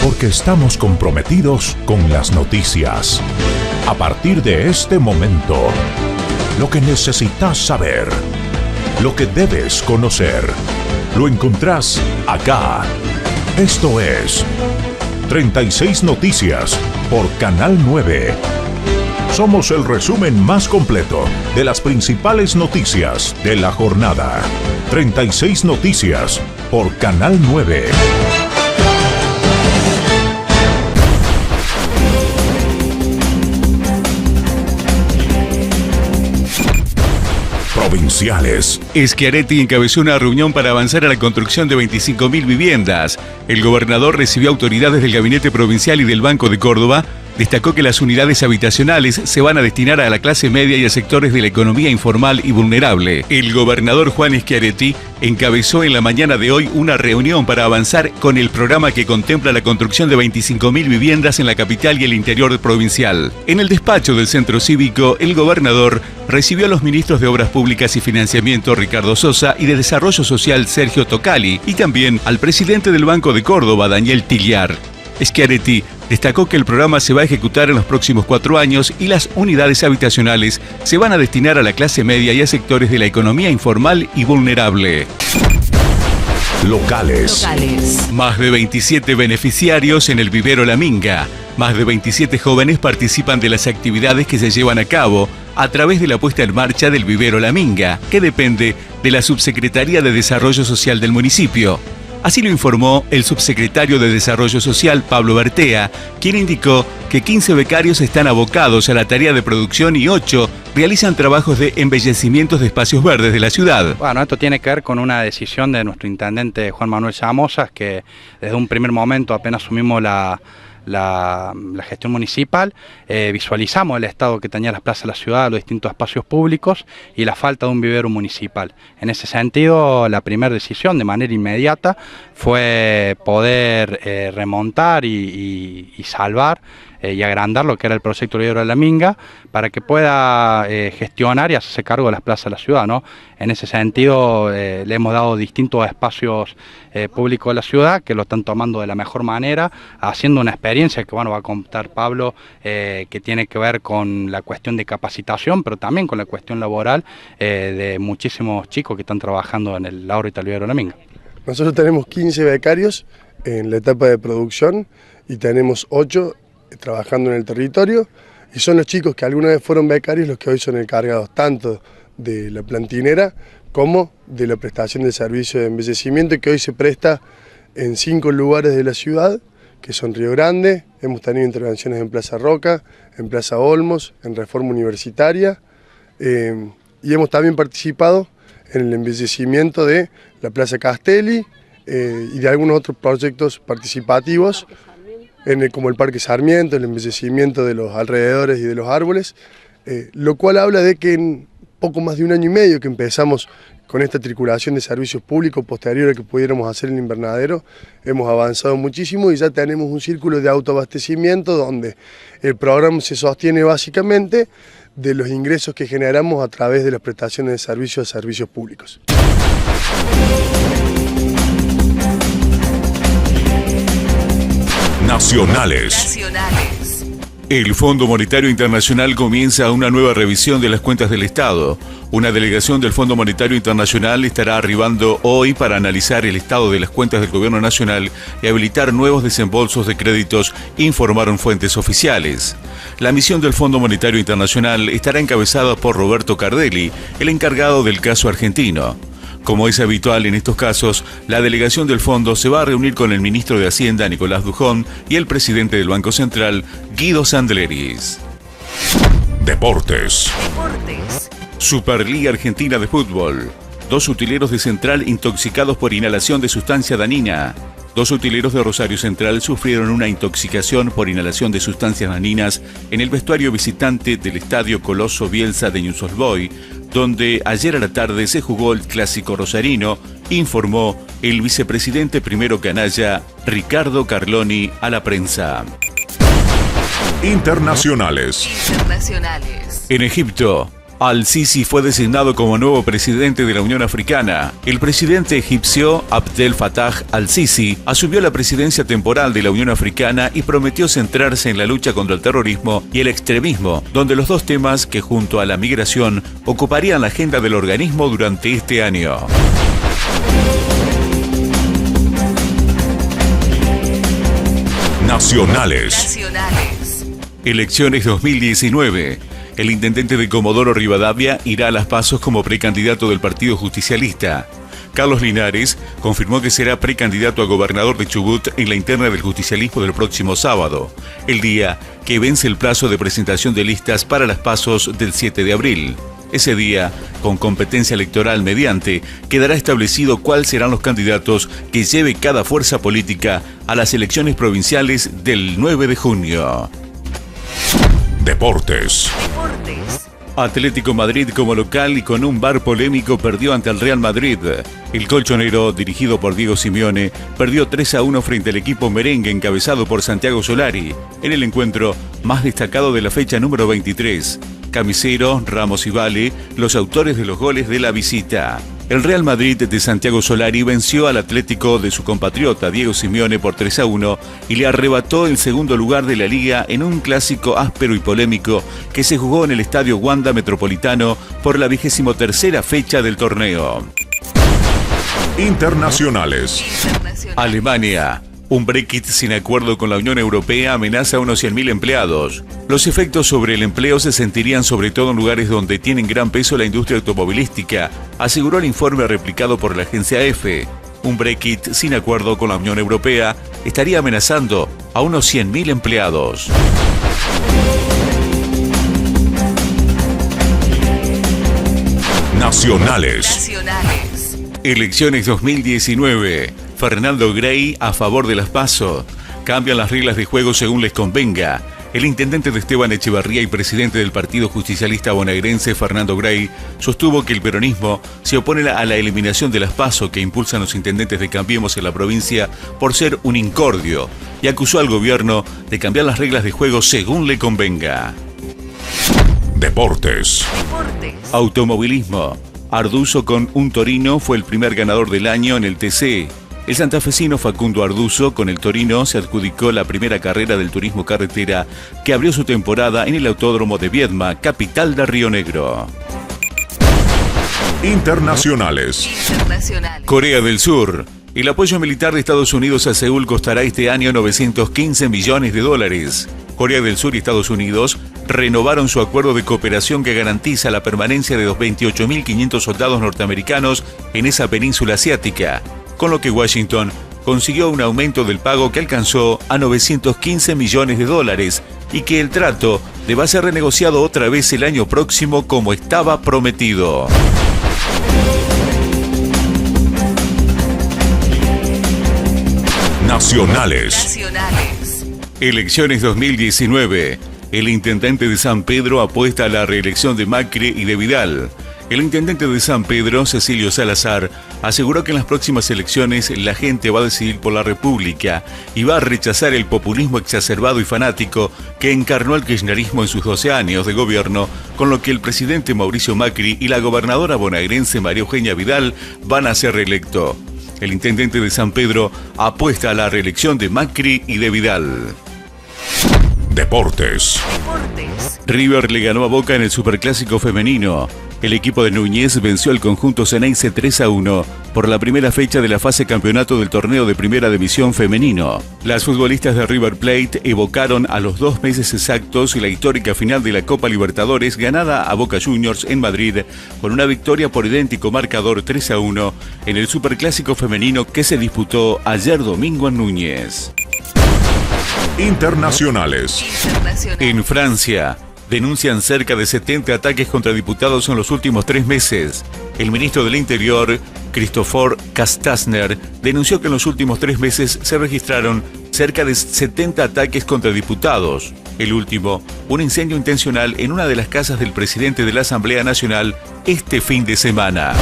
Porque estamos comprometidos con las noticias. A partir de este momento, lo que necesitas saber, lo que debes conocer, lo encontrás acá. Esto es 36 Noticias por Canal 9. Somos el resumen más completo de las principales noticias de la jornada. 36 Noticias por Canal 9. Provinciales. Schiaretti encabezó una reunión para avanzar a la construcción de 25.000 viviendas. El gobernador recibió autoridades del Gabinete Provincial y del Banco de Córdoba. Destacó que las unidades habitacionales se van a destinar a la clase media y a sectores de la economía informal y vulnerable. El gobernador Juan Schiaretti encabezó en la mañana de hoy una reunión para avanzar con el programa que contempla la construcción de 25.000 viviendas en la capital y el interior provincial. En el despacho del Centro Cívico, el gobernador recibió a los ministros de Obras Públicas y Financiamiento Ricardo Sosa y de Desarrollo Social Sergio Tocali y también al presidente del Banco de Córdoba, Daniel Tilliar. Schiaretti destacó que el programa se va a ejecutar en los próximos 4 años y las unidades habitacionales se van a destinar a la clase media y a sectores de la economía informal y vulnerable. Locales. Más de 27 beneficiarios en el vivero La Minga. Más de 27 jóvenes participan de las actividades que se llevan a cabo a través de la puesta en marcha del vivero La Minga, que depende de la Subsecretaría de Desarrollo Social del municipio. Así lo informó el subsecretario de Desarrollo Social, Pablo Bertea, quien indicó que 15 becarios están abocados a la tarea de producción y 8 realizan trabajos de embellecimientos de espacios verdes de la ciudad. Bueno, esto tiene que ver con una decisión de nuestro intendente Juan Manuel Samosas, que desde un primer momento, apenas asumimos la gestión municipal, visualizamos el estado que tenía las plazas de la ciudad, los distintos espacios públicos y la falta de un vivero municipal. En ese sentido, la primera decisión de manera inmediata fue poder remontar y salvar y agrandar lo que era el proyecto Vivero de La Minga para que pueda gestionar y hacerse cargo de las plazas de la ciudad, ¿no? En ese sentido le hemos dado distintos espacios públicos de la ciudad que lo están tomando de la mejor manera, haciendo una experiencia que va a contar Pablo, que tiene que ver con la cuestión de capacitación, pero también con la cuestión laboral de muchísimos chicos que están trabajando en la órbita del Vivero de La Minga. Nosotros tenemos 15 becarios en la etapa de producción y tenemos 8 trabajando en el territorio, y son los chicos que alguna vez fueron becarios los que hoy son encargados tanto de la plantinera como de la prestación de servicio de embellecimiento que hoy se presta en 5 lugares de la ciudad, que son Río Grande. Hemos tenido intervenciones en Plaza Roca, en Plaza Olmos, en Reforma Universitaria, y hemos también participado en el embellecimiento de la Plaza Castelli y de algunos otros proyectos participativos, como el Parque Sarmiento, el embellecimiento de los alrededores y de los árboles, lo cual habla de que en poco más de 1 año y medio que empezamos con esta tripulación de servicios públicos posterior a que pudiéramos hacer el invernadero, hemos avanzado muchísimo y ya tenemos un círculo de autoabastecimiento donde el programa se sostiene básicamente de los ingresos que generamos a través de las prestaciones de servicios a servicios públicos. Nacionales. El Fondo Monetario Internacional comienza una nueva revisión de las cuentas del Estado. Una delegación del Fondo Monetario Internacional estará arribando hoy para analizar el estado de las cuentas del Gobierno Nacional y habilitar nuevos desembolsos de créditos, informaron fuentes oficiales. La misión del Fondo Monetario Internacional estará encabezada por Roberto Cardelli, el encargado del caso argentino. Como es habitual en estos casos, la delegación del fondo se va a reunir con el ministro de Hacienda, Nicolás Dujón, y el presidente del Banco Central, Guido Sandleris. Deportes. Superliga Argentina de Fútbol. 2 utileros de Central intoxicados por inhalación de sustancia dañina. 2 utileros de Rosario Central sufrieron una intoxicación por inhalación de sustancias dañinas en el vestuario visitante del Estadio Coloso Bielsa de Newell's Old Boys, donde ayer a la tarde se jugó el clásico rosarino, informó el vicepresidente primero canalla, Ricardo Carloni, a la prensa. Internacionales. En Egipto, Al-Sisi fue designado como nuevo presidente de la Unión Africana. El presidente egipcio Abdel Fattah al-Sisi asumió la presidencia temporal de la Unión Africana y prometió centrarse en la lucha contra el terrorismo y el extremismo, donde los dos temas que junto a la migración ocuparían la agenda del organismo durante este año. Nacionales. Elecciones 2019. El intendente de Comodoro Rivadavia irá a las PASO como precandidato del Partido Justicialista. Carlos Linares confirmó que será precandidato a gobernador de Chubut en la interna del justicialismo del próximo sábado, el día que vence el plazo de presentación de listas para las PASOs del 7 de abril. Ese día, con competencia electoral mediante, quedará establecido cuáles serán los candidatos que lleve cada fuerza política a las elecciones provinciales del 9 de junio. Deportes. Atlético Madrid como local y con un VAR polémico perdió ante el Real Madrid. El colchonero, dirigido por Diego Simeone, perdió 3-1 frente al equipo merengue encabezado por Santiago Solari, en el encuentro más destacado de la fecha número 23. Camisero, Ramos y Vale, los autores de los goles de la visita. El Real Madrid de Santiago Solari venció al Atlético de su compatriota Diego Simeone por 3-1 y le arrebató el segundo lugar de la liga en un clásico áspero y polémico que se jugó en el Estadio Wanda Metropolitano por la 23ª fecha del torneo. Internacionales. Alemania. Un Brexit sin acuerdo con la Unión Europea amenaza a unos 100.000 empleados. Los efectos sobre el empleo se sentirían sobre todo en lugares donde tienen gran peso la industria automovilística, aseguró el informe replicado por la agencia EFE. Un Brexit sin acuerdo con la Unión Europea estaría amenazando a unos 100.000 empleados. Nacionales. Elecciones 2019. Fernando Grey a favor de las PASO. Cambian las reglas de juego según les convenga. El intendente de Esteban Echevarría y presidente del Partido Justicialista bonaerense, Fernando Grey, sostuvo que el peronismo se opone a la eliminación de las PASO que impulsan los intendentes de Cambiemos en la provincia por ser un incordio y acusó al gobierno de cambiar las reglas de juego según le convenga. Deportes. Automovilismo. Arduzo con un Torino fue el primer ganador del año en el TC. El santafesino Facundo Arduzo con el Torino se adjudicó la primera carrera del turismo carretera que abrió su temporada en el Autódromo de Viedma, capital de Río Negro. Internacionales. Corea del Sur. El apoyo militar de Estados Unidos a Seúl costará este año $915 millones. Corea del Sur y Estados Unidos renovaron su acuerdo de cooperación que garantiza la permanencia de los 28.500 soldados norteamericanos en esa península asiática, con lo que Washington consiguió un aumento del pago que alcanzó a $915 millones y que el trato deba ser renegociado otra vez el año próximo como estaba prometido. Nacionales. Elecciones 2019. El intendente de San Pedro apuesta a la reelección de Macri y de Vidal. El intendente de San Pedro, Cecilio Salazar, aseguró que en las próximas elecciones la gente va a decidir por la República y va a rechazar el populismo exacerbado y fanático que encarnó el kirchnerismo en sus 12 años de gobierno, con lo que el presidente Mauricio Macri y la gobernadora bonaerense María Eugenia Vidal van a ser reelectos. El intendente de San Pedro apuesta a la reelección de Macri y de Vidal. Deportes. River le ganó a Boca en el Superclásico femenino. El equipo de Núñez venció al conjunto Ceneice 3-1 por la primera fecha de la fase campeonato del torneo de Primera División femenino. Las futbolistas de River Plate evocaron a los 2 meses exactos la histórica final de la Copa Libertadores ganada a Boca Juniors en Madrid con una victoria por idéntico marcador 3-1 en el Superclásico femenino que se disputó ayer domingo en Núñez. Internacionales. En Francia, denuncian cerca de 70 ataques contra diputados en los últimos 3 meses. El ministro del Interior, Christopher Castaner, denunció que en los últimos 3 meses se registraron cerca de 70 ataques contra diputados. El último, un incendio intencional en una de las casas del presidente de la Asamblea Nacional este fin de semana.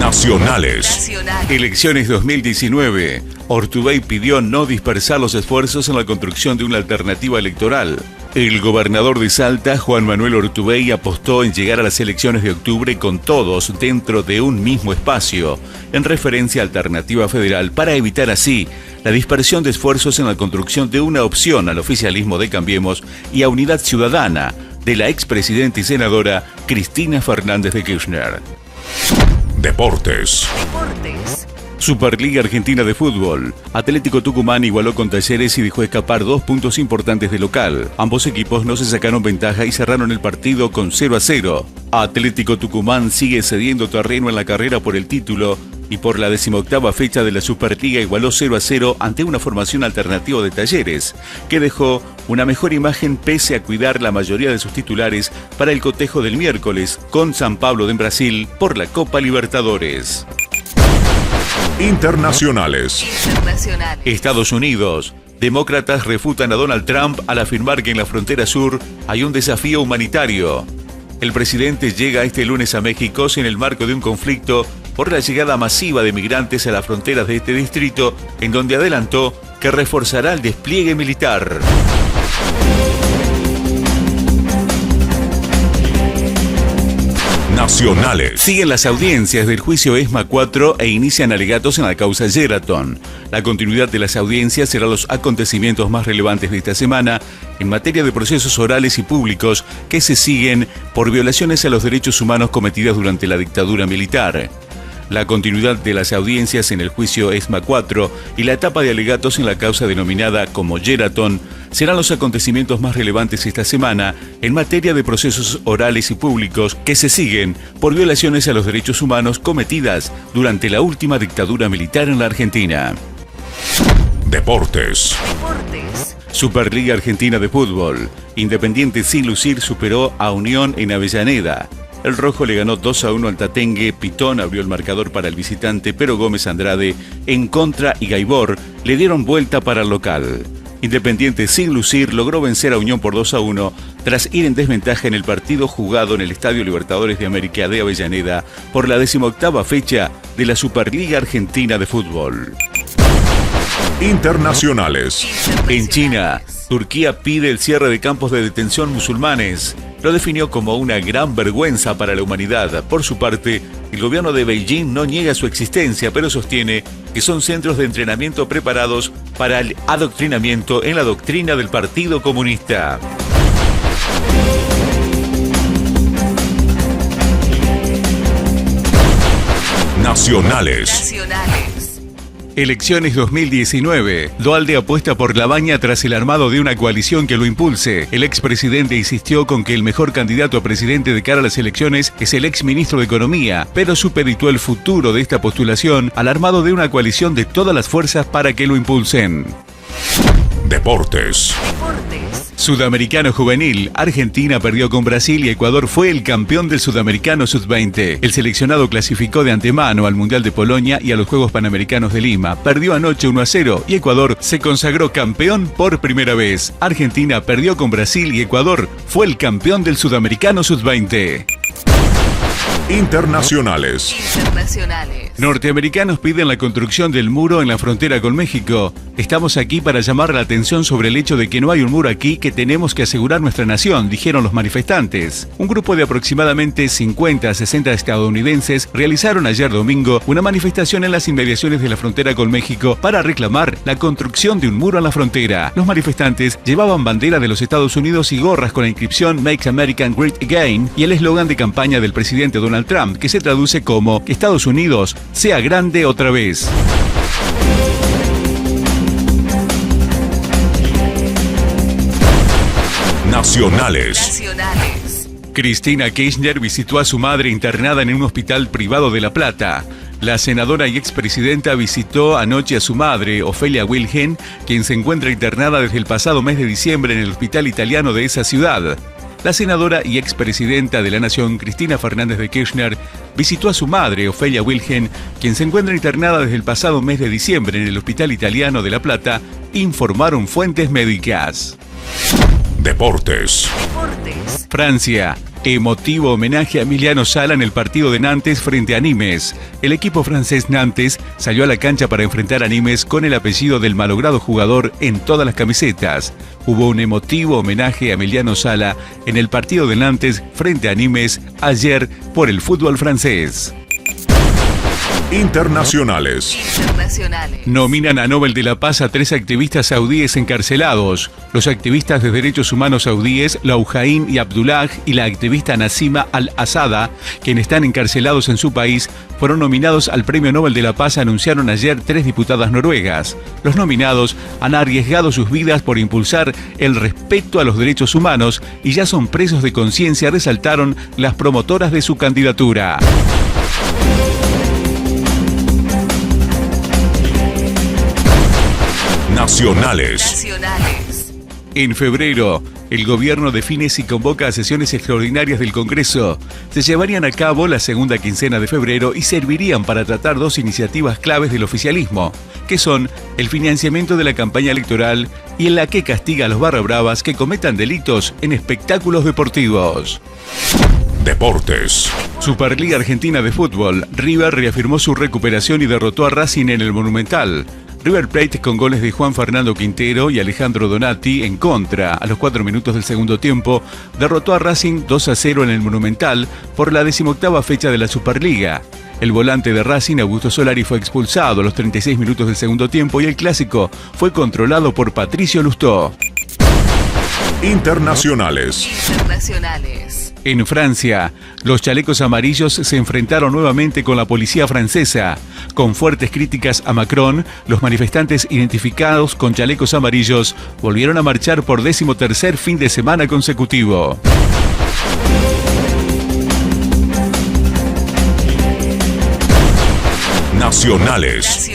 Nacionales. Elecciones 2019. Ortubey pidió no dispersar los esfuerzos en la construcción de una alternativa electoral. El gobernador de Salta, Juan Manuel Ortubey, apostó en llegar a las elecciones de octubre con todos dentro de un mismo espacio, en referencia a Alternativa Federal, para evitar así la dispersión de esfuerzos en la construcción de una opción al oficialismo de Cambiemos y a Unidad Ciudadana de la expresidenta y senadora Cristina Fernández de Kirchner. Deportes. Superliga Argentina de Fútbol. Atlético Tucumán igualó con Talleres y dejó escapar 2 puntos importantes de local. Ambos equipos no se sacaron ventaja y cerraron el partido con 0-0. Atlético Tucumán sigue cediendo terreno en la carrera por el título y por la 18ª fecha de la Superliga igualó 0-0 ante una formación alternativa de Talleres, que dejó una mejor imagen pese a cuidar la mayoría de sus titulares para el cotejo del miércoles con San Pablo de Brasil por la Copa Libertadores. Internacionales. Estados Unidos. Demócratas refutan a Donald Trump al afirmar que en la frontera sur hay un desafío humanitario. El presidente llega este lunes a México en el marco de un conflicto por la llegada masiva de migrantes a las fronteras de este distrito, en donde adelantó que reforzará el despliegue militar. Nacionales. Siguen las audiencias del juicio ESMA 4 e inician alegatos en la causa Sheraton. La continuidad de las audiencias será los acontecimientos más relevantes de esta semana en materia de procesos orales y públicos que se siguen por violaciones a los derechos humanos cometidas durante la dictadura militar. La continuidad de las audiencias en el juicio ESMA 4 y la etapa de alegatos en la causa denominada como Sheraton serán los acontecimientos más relevantes esta semana en materia de procesos orales y públicos que se siguen por violaciones a los derechos humanos cometidas durante la última dictadura militar en la Argentina. Deportes. Superliga Argentina de Fútbol. Independiente sin lucir superó a Unión en Avellaneda. El rojo le ganó 2-1 al Tatengue, Pitón abrió el marcador para el visitante, pero Gómez Andrade en contra y Gaibor le dieron vuelta para el local. Independiente sin lucir logró vencer a Unión por 2-1 tras ir en desventaja en el partido jugado en el Estadio Libertadores de América de Avellaneda por la 18ª fecha de la Superliga Argentina de Fútbol. Internacionales. En China, Turquía pide el cierre de campos de detención musulmanes. Lo definió como una gran vergüenza para la humanidad. Por su parte, el gobierno de Beijing no niega su existencia, pero sostiene que son centros de entrenamiento preparados para el adoctrinamiento en la doctrina del Partido Comunista. Nacionales. Elecciones 2019. Duhalde apuesta por Labaña tras el armado de una coalición que lo impulse. El expresidente insistió con que el mejor candidato a presidente de cara a las elecciones es el exministro de Economía, pero supeditó el futuro de esta postulación al armado de una coalición de todas las fuerzas para que lo impulsen. Deportes. Sudamericano Juvenil. Argentina perdió con Brasil y Ecuador fue el campeón del Sudamericano Sub-20. El seleccionado clasificó de antemano al Mundial de Polonia y a los Juegos Panamericanos de Lima. Perdió anoche 1-0 y Ecuador se consagró campeón por primera vez. Argentina perdió con Brasil y Ecuador fue el campeón del Sudamericano Sub-20. Internacionales. Norteamericanos piden la construcción del muro en la frontera con México. Estamos aquí para llamar la atención sobre el hecho de que no hay un muro aquí, que tenemos que asegurar nuestra nación, dijeron los manifestantes. Un grupo de aproximadamente 50 a 60 estadounidenses realizaron ayer domingo una manifestación en las inmediaciones de la frontera con México para reclamar la construcción de un muro en la frontera. Los manifestantes llevaban bandera de los Estados Unidos y gorras con la inscripción Make America Great Again y el eslogan de campaña del presidente Donald Trump, que se traduce como Estados Unidos sea grande otra vez. Nacionales. Cristina Kirchner visitó a su madre internada en un hospital privado de La Plata. La senadora y expresidenta visitó anoche a su madre, Ofelia Wilhelm, quien se encuentra internada desde el pasado mes de diciembre en el hospital italiano de esa ciudad. La senadora y expresidenta de la Nación, Cristina Fernández de Kirchner, visitó a su madre, Ofelia Wilhelm, quien se encuentra internada desde el pasado mes de diciembre en el Hospital Italiano de La Plata, informaron fuentes médicas. Deportes. Francia. Emotivo homenaje a Emiliano Sala en el partido de Nantes frente a Nimes. El equipo francés Nantes salió a la cancha para enfrentar a Nimes con el apellido del malogrado jugador en todas las camisetas. Hubo un emotivo homenaje a Emiliano Sala en el partido de Nantes frente a Nimes ayer por el fútbol francés. Internacionales. Nominan a Nobel de la Paz a 3 activistas saudíes encarcelados. Los activistas de derechos humanos saudíes, Loujain y Abdullah, y la activista Nasima Al-Asada, quienes están encarcelados en su país, fueron nominados al Premio Nobel de la Paz, anunciaron ayer 3 diputadas noruegas. Los nominados han arriesgado sus vidas por impulsar el respeto a los derechos humanos y ya son presos de conciencia, resaltaron las promotoras de su candidatura. Nacionales. En febrero, el gobierno define si convoca a sesiones extraordinarias del Congreso. Se llevarían a cabo la segunda quincena de febrero y servirían para tratar 2 iniciativas claves del oficialismo, que son el financiamiento de la campaña electoral y en la que castiga a los barrabravas que cometan delitos en espectáculos deportivos. Deportes. Superliga Argentina de Fútbol. River reafirmó su recuperación y derrotó a Racing en el Monumental. River Plate, con goles de Juan Fernando Quintero y Alejandro Donati en contra, a los 4 minutos del segundo tiempo, derrotó a Racing 2-0 en el Monumental por la 18ª fecha de la Superliga. El volante de Racing, Augusto Solari, fue expulsado a los 36 minutos del segundo tiempo y el clásico fue controlado por Patricio Lustó. Internacionales. En Francia, los chalecos amarillos se enfrentaron nuevamente con la policía francesa. Con fuertes críticas a Macron, los manifestantes identificados con chalecos amarillos volvieron a marchar por 13º fin de semana consecutivo. Nacionales.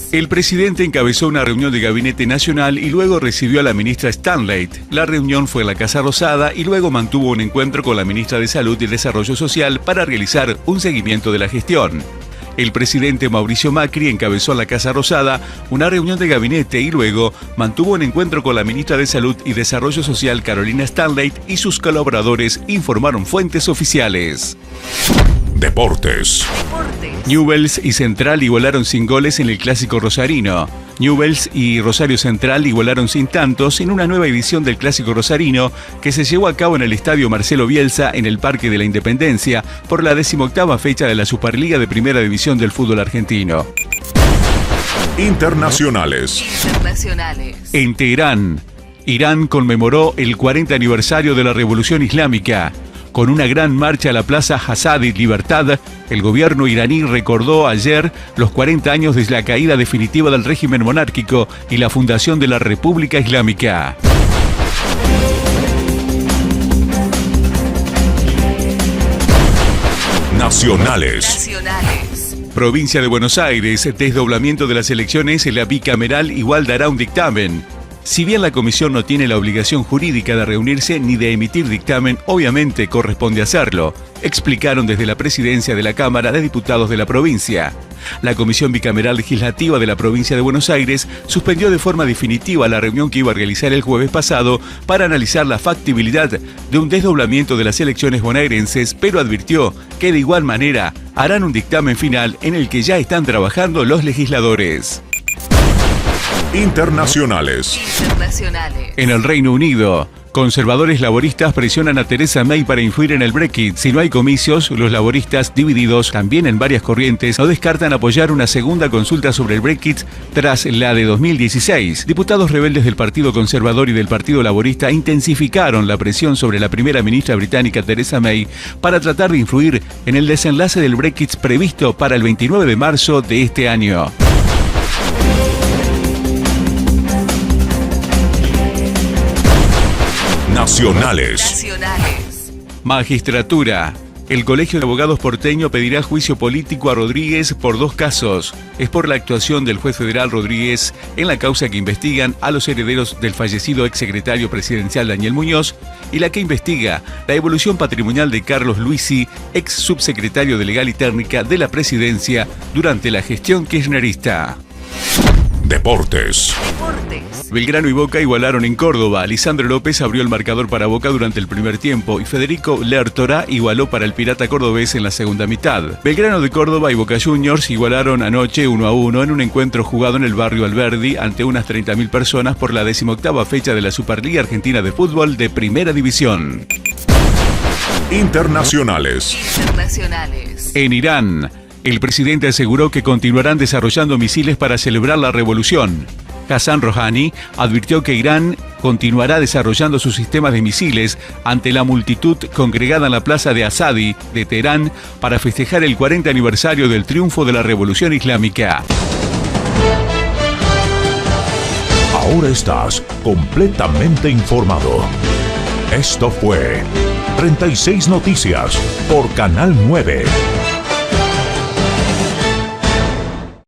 El presidente encabezó una reunión de gabinete nacional y luego recibió a la ministra Stanley. La reunión fue en la Casa Rosada y luego mantuvo un encuentro con la ministra de Salud y Desarrollo Social para realizar un seguimiento de la gestión. El presidente Mauricio Macri encabezó en la Casa Rosada una reunión de gabinete y luego mantuvo un encuentro con la ministra de Salud y Desarrollo Social Carolina Stanley y sus colaboradores, informaron fuentes oficiales. Deportes. Newell's y Central igualaron sin goles en el Clásico Rosarino. Newell's y Rosario Central igualaron sin tantos en una nueva edición del Clásico Rosarino que se llevó a cabo en el Estadio Marcelo Bielsa en el Parque de la Independencia por la 18ª fecha de la Superliga de Primera División del fútbol argentino. Internacionales. En Teherán, Irán conmemoró el 40 aniversario de la Revolución Islámica. Con una gran marcha a la Plaza Hazadi Libertad, el gobierno iraní recordó ayer los 40 años desde la caída definitiva del régimen monárquico y la fundación de la República Islámica. Nacionales. Provincia de Buenos Aires, desdoblamiento de las elecciones, la bicameral igual dará un dictamen. Si bien la comisión no tiene la obligación jurídica de reunirse ni de emitir dictamen, obviamente corresponde hacerlo, explicaron desde la presidencia de la Cámara de Diputados de la provincia. La Comisión Bicameral Legislativa de la provincia de Buenos Aires suspendió de forma definitiva la reunión que iba a realizar el jueves pasado para analizar la factibilidad de un desdoblamiento de las elecciones bonaerenses, pero advirtió que de igual manera harán un dictamen final en el que ya están trabajando los legisladores. Internacionales. En el Reino Unido, conservadores laboristas presionan a Theresa May para influir en el Brexit. Si no hay comicios, los laboristas, divididos también en varias corrientes, no descartan apoyar una segunda consulta sobre el Brexit tras la de 2016. Diputados rebeldes del Partido Conservador y del Partido Laborista intensificaron la presión sobre la primera ministra británica Theresa May para tratar de influir en el desenlace del Brexit previsto para el 29 de marzo de este año. Nacionales. Magistratura. El Colegio de Abogados porteño pedirá juicio político a Rodríguez por 2 casos. Es por la actuación del juez federal Rodríguez en la causa que investigan a los herederos del fallecido exsecretario presidencial Daniel Muñoz y la que investiga la evolución patrimonial de Carlos Luisi, ex subsecretario de Legal y Técnica de la presidencia durante la gestión kirchnerista. Deportes. Belgrano y Boca igualaron en Córdoba. Lisandro López abrió el marcador para Boca durante el primer tiempo y Federico Lertora igualó para el Pirata cordobés en la segunda mitad. Belgrano de Córdoba y Boca Juniors igualaron anoche 1-1 en un encuentro jugado en el barrio Alberdi ante unas 30.000 personas por la 18ª fecha de la Superliga Argentina de Fútbol de Primera División. Internacionales. En Irán, el presidente aseguró que continuarán desarrollando misiles para celebrar la revolución. Hassan Rouhani advirtió que Irán continuará desarrollando sus sistemas de misiles ante la multitud congregada en la plaza de Azadi de Teherán para festejar el 40 aniversario del triunfo de la Revolución Islámica. Ahora estás completamente informado. Esto fue 36 Noticias por Canal 9.